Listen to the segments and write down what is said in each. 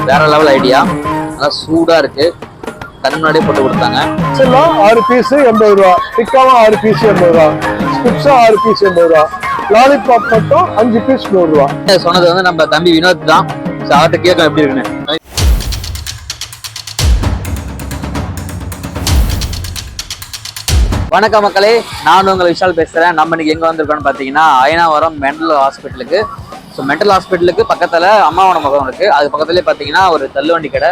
வேற level idea. நல்லா சூடா இருக்கு. கண் முன்னாடியே போட்டு கொடுத்தாங்க. 6 பீஸ் 80 ரூபா, டிக்காவும் 6 பீஸ் 80 ரூபா, ஸ்டிப்ஸும் 6 பீஸ் 80 ரூபா, லாலிபாப் மட்டும் 5 பீஸ் 100 ரூபா. சொன்னது வந்து நம்ம தம்பி வினோத் தான். அவர்கிட்ட கேட்க எப்படி இருக்குன்னு. வணக்கம் மக்களே, நான் உங்களை விஷால் பேசுறேன். நம்ம இன்னைக்கு எங்க வந்திருக்கோம்னு பாத்தீங்கன்னா அயனாவரம் மென்டல் ஹாஸ்பிட்டலுக்கு. ஸோ மென்டல் ஹாஸ்பிட்டலுக்கு பக்கத்துல அம்மாவோட முகம் இருக்கு. அது பக்கத்துலேயே பாத்தீங்கன்னா ஒரு தள்ளுவண்டி கடை.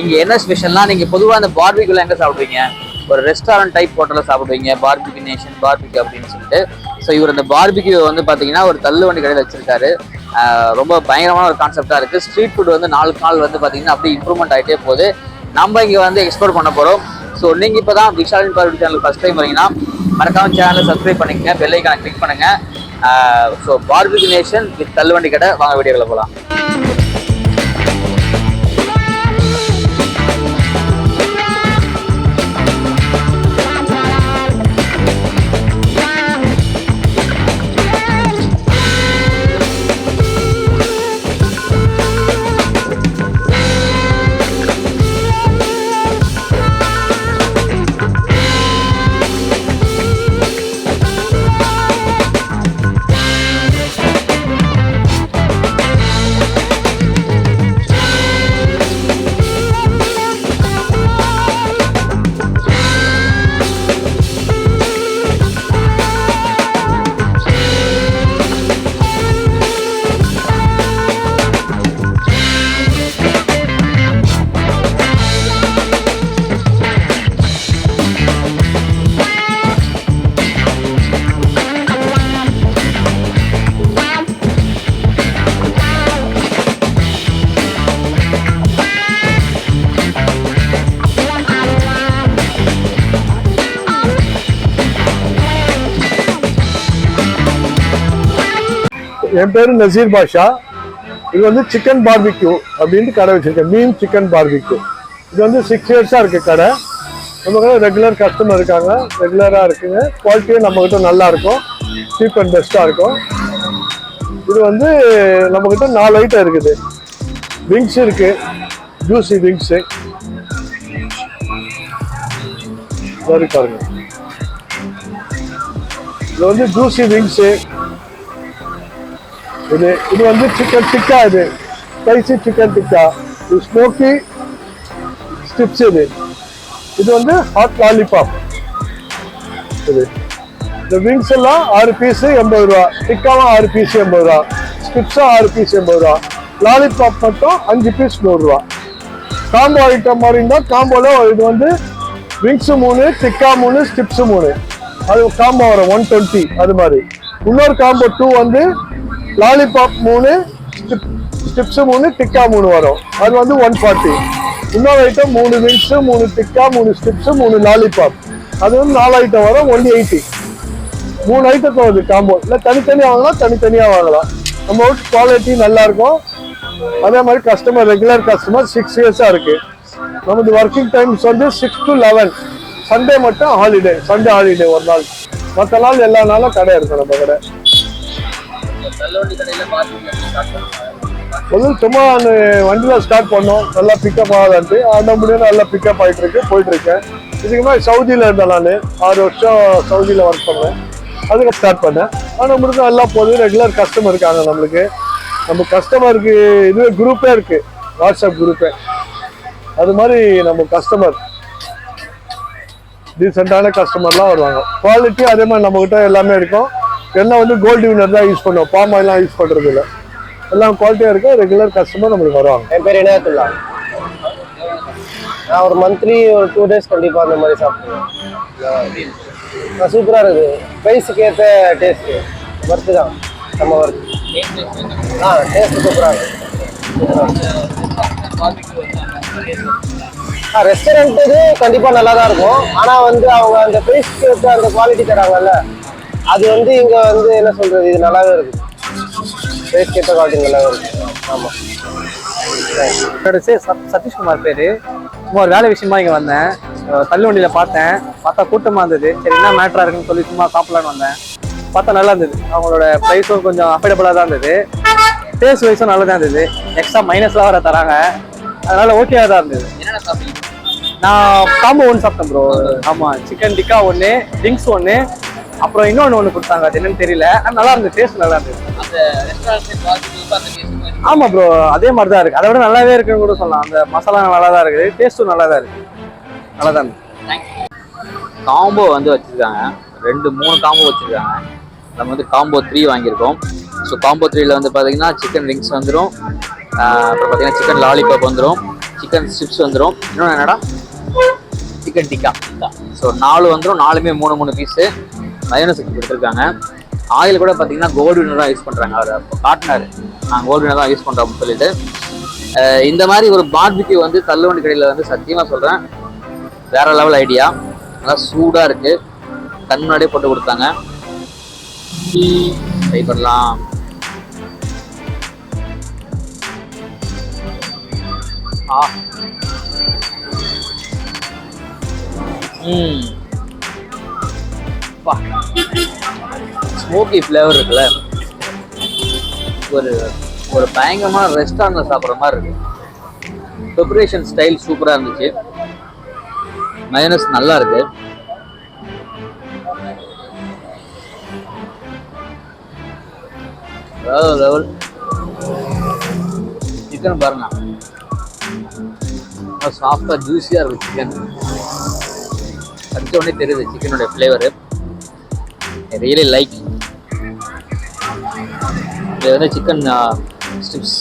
இங்க என்ன ஸ்பெஷல்னா, நீங்க பொதுவாக அந்த பார்பிக்யூல எங்க சாப்பிடுவீங்க? ஒரு ரெஸ்டாரண்ட் டைப் ஹோட்டலில் சாப்பிடுவீங்க, பார்பிக்யூ நேஷன் பார்பிக்யூ அப்படின்னு சொல்லிட்டு. ஸோ இவர் அந்த பார்பிக்யூ வந்து பாத்தீங்கன்னா ஒரு தள்ளுவண்டி கடையில் வச்சிருக்காரு. ரொம்ப பயங்கரமான ஒரு கான்செப்டா இருக்கு. ஸ்ட்ரீட் ஃபுட் வந்து நாளுக்கு நாள் வந்து பாத்தீங்கன்னா அப்படியே இம்ப்ரூவ்மெண்ட் ஆகிட்டே போகுது. நம்ம இங்க வந்து எக்ஸ்ப்ளோர் பண்ண போறோம். ஸோ நீங்க இப்பதான் விஷால் இன் பார்வை சேனல் ஃபர்ஸ்ட் டைம் வரீங்கன்னா மறக்காம சேனலை சப்ஸ்கிரைப் பண்ணிக்கங்க, பெல் ஐகானை கிளிக் பண்ணுங்க. ஸோ பார்பிக்யூ நேஷன் வித் தள்ளுவண்டி கடை. வாங்க வீடியோக்குள்ள போகலாம். என் பேரு நசீர் பாஷா. இது வந்து சிக்கன் பார்பிக்யூ அப்படின்ட்டு கடை வச்சிருக்கேன். Meme chicken barbecue. இது வந்து 6 இயர்ஸா இருக்கு கடை. நம்ம கடை ரெகுலர் கஸ்டமர் இருக்காங்க, ரெகுலரா இருக்குங்க. குவாலிட்டியும் நம்ம கிட்ட நல்லா இருக்கும், சீப் அண்ட் பெஸ்டா இருக்கும். இது வந்து நம்ம கிட்ட 4 ஐட்டம் இருக்குது. விங்ஸ் இருக்கு, ஜூசி விங்ஸ் பாருங்க. இது வந்து ஜூசி விங்ஸ். இது வந்து சிக்கன் டிக்கா. இது ஸ்பைசி சிக்கன் டிக்கா. இது ஸ்மோக்கி ஸ்டிப்ஸ். இது வந்து ஹாட் லாலிபாப். இந்த விங்ஸ் எல்லாம் 6 பீஸ் 80 ரூபா, டிக்காவும் 6 பீஸ் 80 ரூபா, ஸ்டிப்ஸும் 6 பீஸ் 80 ரூபா, லாலிபாப் மட்டும் 5 பீஸ் 100 ரூபா. காம்போ ஐட்டம் மாதிரி இருந்தால் காம்போல இது வந்து விங்ஸ் 3, டிக்கா 3, ஸ்டிப்ஸ் 3, அது காம்போ வரும் 120. அது மாதிரி இன்னொரு காம்போ 2 வந்து லாலிபாப் 3, ஸ்டிப்ஸ் 3, டிக்கா 3 வரும். அது வந்து 140. இன்னொரு item 3 wings 3 tikka 3 strips 3 lollipop, அது வந்து 4 ஐட்டம் வரும் 180. 3 ஐட்டத்தை வருது காம்போ. இல்லை தனித்தனியாக வாங்கலாம், தனித்தனியாக வாங்கலாம். நம்ம வீட்டு குவாலிட்டி நல்லா இருக்கும். அதே மாதிரி கஸ்டமர் ரெகுலர் கஸ்டமர் 6 இயர்ஸாக இருக்கு. நமது ஒர்க்கிங் டைம்ஸ் வந்து 6 to 11. சண்டே மட்டும் ஹாலிடே, சண்டே ஹாலிடே ஒரு நாள். மற்ற நாள் எல்லா நாளும் கடை இருக்கும் நம்ம கடை. முதல்ல சும்மா வண்டியில ஸ்டார்ட் பண்ணோம், நல்லா பிக்கப் ஆகாது. அந்த முடியும் நல்லா பிக்கப் ஆகிட்டு போயிட்டு இருக்கேன். இதுக்கு மாதிரி சவுதியில இருந்தேன். நான் 6 வருஷம் சவுதியில ஒர்க் பண்ணேன். அதுக்கு ஸ்டார்ட் பண்ணேன். ஆனால் முடிஞ்ச நல்லா போகுது. ரெகுலர் கஸ்டமர் இருக்காங்க நம்மளுக்கு. நம்ம கஸ்டமருக்கு இது குரூப்பே இருக்கு, வாட்ஸ்அப் குரூப்பே. அது மாதிரி நம்ம கஸ்டமர் டீசெண்டான கஸ்டமர்லாம் வருவாங்க. குவாலிட்டி அதே மாதிரி நம்ம கிட்ட எல்லாமே இருக்கும். எண்ணெய் வந்து கோல்டு வினர் தான் யூஸ் பண்ணுவோம், பாம் ஆயிலாம் யூஸ் பண்றது இல்லை. எல்லாம் குவாலிட்டியா இருக்கு. ரெகுலர் கஸ்டமர் நம்மளுக்கு வருவாங்க. என் பேர் இணையத்துல்லா. நான் ஒரு மந்த்லி ஒரு 2 டேஸ் கண்டிப்பா அந்த மாதிரி சாப்பிடுவேன். சூப்பரா இருக்குது. ப்ரைஸுக்கு ஏற்ற டேஸ்ட் ஒர்த்து தான். நம்ம ஒர்க் டேஸ்ட் சூப்பரா இருக்கு. ரெஸ்டாரண்ட் இது கண்டிப்பா நல்லா தான் இருக்கும். ஆனா வந்து அவங்க அந்த ப்ரைஸ்க்கு ஏற்ற அந்த குவாலிட்டி தராங்கல்ல, அது வந்து இங்க வந்து என்ன சொல்றது, இது நல்லாவே இருக்கு. ப்ரைஸ் கேட்ட குவாலிட்டி நல்லாவே இருக்கு. ஆமா. என்னோட சதீஷ்குமார் பேரு. சும்மா ஒரு வேலை விஷயமா இங்க வந்தேன். தள்ளுவண்டியில பார்த்தா கூட்டமா இருந்தது. சரி என்ன மேட்டரா இருக்குன்னு சொல்லி சும்மா சாப்பிடலான்னு வந்தேன். பார்த்தா நல்லா இருந்தது. அவங்களோட ப்ரைஸும் கொஞ்சம் அஃபோர்டபுளா தான் இருந்தது. டேஸ்ட் வைஸும் நல்லா தான் இருந்தது. எக்ஸ்ட்ரா மைனஸ்லாம் வர தராங்க. அதனால ஓகேவா தான் இருந்தது. என்னென்ன சாப்பிட்டீங்க? நான் காம்போ 1 சாப்பிட்டேன் ப்ரோ. ஆமா, சிக்கன் டிக்கா 1, விங்ஸ் 1, அப்புறம் இன்னொன்னு கொடுத்தாங்க, அது என்னன்னு தெரியல. நல்லா இருந்தது, டேஸ்ட் நல்லா இருந்தது. அந்த ரெஸ்டாரண்ட் ஆமா ப்ரோ, அதே மாதிரி தான் இருக்கு. அதை விட நல்லாவே இருக்குன்னு கூட சொல்லலாம். அந்த மசாலா நல்லா தான் இருக்குது, டேஸ்ட்டும் நல்லா தான் இருக்கு, நல்லா தான் இருக்கு. காம்போ வந்து வச்சிருக்காங்க, 2-3 காம்போ வச்சிருக்காங்க. நம்ம வந்து காம்போ 3 வாங்கியிருக்கோம். ஸோ காம்போ 3ல வந்து பார்த்தீங்கன்னா சிக்கன் விங்ஸ் வந்துடும், அப்புறம் பார்த்தீங்கன்னா சிக்கன் லாலிபாப் வந்துடும், சிக்கன் சிப்ஸ் வந்துடும், இன்னொன்று என்னடா சிக்கன் டிக்கா. ஸோ 4 வந்துடும், 4மே 3 பீஸு. மயோனஸ் கொடுத்துருக்காங்க. ஆயில் கூட பார்த்தீங்கன்னா கோல்டு வினர் தான் யூஸ் பண்ணுறாங்க. அவர் அப்போ காட்டினார், நான் கோல்டு வினர் தான் யூஸ் பண்ணுறோம் அப்படின்னு சொல்லிட்டு. இந்த மாதிரி ஒரு பார்பிக்யூ வந்து தள்ளுவண்டி கடையில் வந்து சத்தியமாக சொல்கிறேன் வேற லெவல் ஐடியா. நல்லா சூடாக இருக்குது, கண் முன்னாடியே போட்டு கொடுத்தாங்க. ட்ரை பண்ணலாம். ஸ்மோக்கி ஃப்ளேவர் இருக்குல்ல, ஒரு ஒரு பயங்கரமான ரெஸ்டாரண்ட்ல சாப்பிட்ற மாதிரி இருக்கு. ப்ரிப்பரேஷன் ஸ்டைல் சூப்பராக இருந்துச்சு. மயோனஸ் நல்லா இருக்கு. லெவல் சிக்கன் பாருங்க, சாஃப்டா ஜூஸியா இருக்கு. சிக்கன் கடிச்ச உடனே தெரியுது சிக்கனுடைய ஃப்ளேவரு. Really like. இது வந்து சிக்கன் ஸ்ட்ரிப்ஸ்.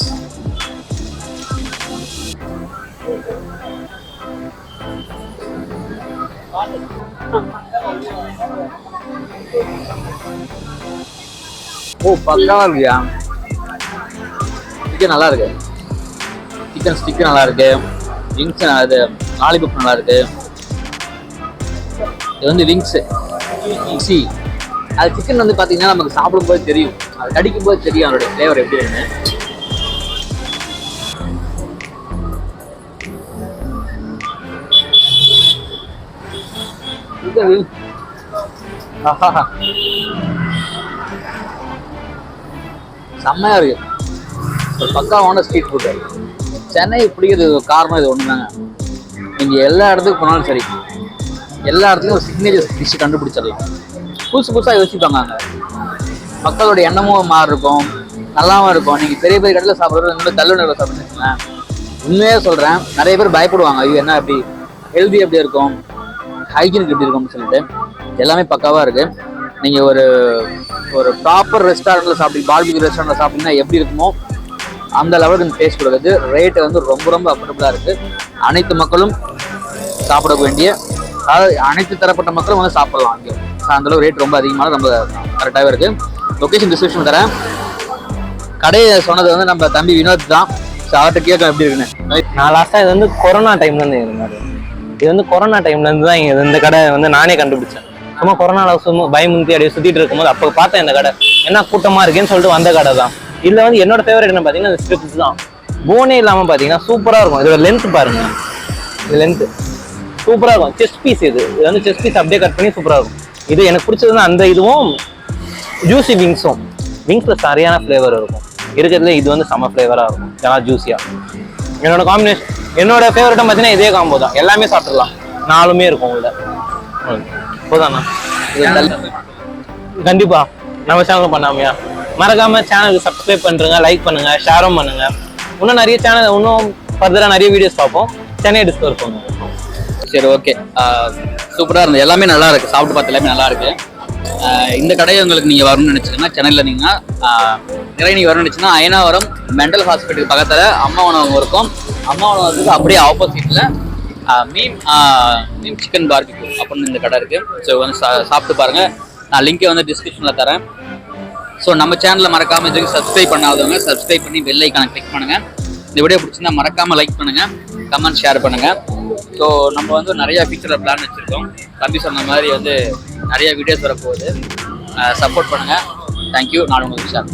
ஓ பக்காவா இருக்கியா? சிக்கன் நல்லா இருக்கு, சிக்கன் ஸ்டிக் நல்லா இருக்கு, விங்ஸ் இது லாலிபாப் நல்லா இருக்கு. இது வந்து விங்ஸ் சி, அது சிக்கன் வந்து பார்த்தீங்கன்னா நமக்கு சாப்பிடும்போது தெரியும், அது கடிக்கும் போது தெரியும் அதோடைய ஃப்ளேவர் எப்படி இருக்குன்னு. செம்மையா இருக்கு, ஒரு பக்காவான ஸ்ட்ரீட் ஃபுட்டு. சென்னை பிடிக்கிறது காரணம் இது ஒன்று தாங்க. நீங்கள் எல்லா இடத்துக்கும் போனாலும் சரி, எல்லா இடத்துலையும் ஒரு சிக்னேச்சர் டிஷ் கண்டுபிடிச்சிடலாம். புதுசு புதுசாக யோசிப்பாங்க அங்கே. மக்களோட எண்ணமும் மாறி இருக்கும், நல்லாவும் இருக்கும். நீங்கள் பெரிய பெரிய கடையில் சாப்பிட்றது இந்த மாதிரி தள்ளுவண்டியில் சாப்பிட்டுச்சுங்களேன், உண்மையாக சொல்கிறேன் நிறைய பேர் பயப்படுவாங்க. ஐயோ என்ன எப்படி ஹெல்தி எப்படி இருக்கும், ஹைஜீனிக் எப்படி இருக்கும்னு சொல்லிட்டு. எல்லாமே பக்காவாக இருக்குது. நீங்கள் ஒரு ஒரு ப்ராப்பர் ரெஸ்டாரண்ட்டில் சாப்பிட்டு பார்பிக்யூ ரெஸ்டாரண்ட்டில் சாப்பிட்டீங்கன்னா எப்படி இருக்குமோ அந்த லெவலுக்கு டேஸ்ட் கொடுக்குது. ரேட்டு வந்து ரொம்ப ரொம்ப அஃபோர்டபுளாக இருக்குது. அனைத்து மக்களும் சாப்பிட வேண்டிய, அதாவது அனைத்து தரப்பட்ட மக்களும் வந்து சாப்பிடலாம். அங்கே அந்தளவு ரேட் ரொம்ப அதிகமான ரொம்ப கரெக்டாகவே இருக்குது. லொக்கேஷன் டிஸ்கிரிப்ஷன் தரேன். கடையை சொன்னது வந்து நம்ம தம்பி வினோத் தான். ஸோ அவர்கிட்ட கேட்க எப்படி இருக்குன்னு. நான் லாஸ்ட்டாக இது வந்து கொரோனா டைம்லேருந்து இருந்தார். இது வந்து கொரோனா டைம்லேருந்து தான் இந்த கடை வந்து நானே கண்டுபிடிச்சேன். சும்மா கொரோனாவில் சும்மா பயமுந்தி அப்படியே சுற்றிட்டு இருக்கும்போது அப்போ பார்த்தேன் இந்த கடை, என்ன கூட்டமாக இருக்குன்னு சொல்லிட்டு வந்த கடை தான். இதில் வந்து என்னோட ஃபேவரட் என்ன பார்த்தீங்கன்னா இந்த ஸ்ட்ரிப்ஸ் தான். போனே இல்லாமல் பார்த்தீங்கன்னா சூப்பராக இருக்கும். இதோட லென்த் பாருங்க, இது லென்த்து சூப்பராக இருக்கும். செஸ்ட் பீஸ் இது வந்து செஸ்ட் பீஸ் அப்படியே கட் பண்ணி சூப்பராக இருக்கும். இது எனக்கு பிடிச்சதுன்னா அந்த இதுவும் ஜூஸி விங்ஸும். விங்ஸில் சரியான ஃப்ளேவர் இருக்கும் இருக்கிறதுல. இது வந்து செம்ம ஃப்ளேவராக இருக்கும், நல்லா ஜூஸியாக. என்னோட காம்பினேஷன், என்னோட ஃபேவரட்டும் பார்த்தீங்கன்னா இதே காம்போ தான். எல்லாமே சாப்பிட்றலாம், 4மே இருக்கும் உள்ள. போதாண்ணா, கண்டிப்பா நம்ம சேனலும் பண்ணாமையா? மறக்காம சேனலுக்கு சப்ஸ்கிரைப் பண்ணுங்க, லைக் பண்ணுங்க, ஷேரும் பண்ணுங்க. இன்னும் நிறைய சேனல், இன்னும் ஃபர்தராக நிறைய வீடியோஸ் பார்ப்போம். சென்னை டிஸ்கவர் பண்ணுங்க. சரி, ஓகே. சூப்பராக இருந்தது, எல்லாமே நல்லா இருக்குது. சாப்பிட்டு பார்த்து எல்லாமே நல்லா இருக்குது. இந்த கடையை உங்களுக்கு நீங்கள் வரணும்னு நினச்சிங்கன்னா, சென்னையில் இருந்தீங்கன்னா நிறைய நீங்கள் வரணும்னு நினச்சிங்கன்னா அயனாவரம் மெண்டல் ஹாஸ்பிட்டல் பக்கத்தில் அம்மா உணவகம் இருக்கும். அம்மா உணவகத்துக்கு அப்படியே ஆப்போசிட்டில் மீம் சிக்கன் பார்பிக்யூ அப்படின்னு இந்த கடை இருக்குது. ஸோ வந்து சாப்பிட்டு பாருங்கள். நான் லிங்கை வந்து டிஸ்கிரிப்ஷனில் தரேன். ஸோ நம்ம சேனலில் மறக்காமல் இதுக்கு சப்ஸ்கிரைப் பண்ணாதவங்க சப்ஸ்கிரைப் பண்ணி பெல் ஐக்கானை கிளிக் பண்ணுங்கள். இந்த வீடியோ பிடிச்சிருந்தா மறக்காமல் லைக் பண்ணுங்கள், கமெண்ட் ஷேர் பண்ணுங்கள். ஸோ நம்ம வந்து நிறையா ஃபியூச்சரில் பிளான் வச்சுருக்கோம். தம்பி சொன்ன மாதிரி வந்து நிறைய வீடியோஸ் வரப்போகுது. சப்போர்ட் பண்ணுங்கள். தேங்க்யூ. நான் உங்களுக்கு விஷால்.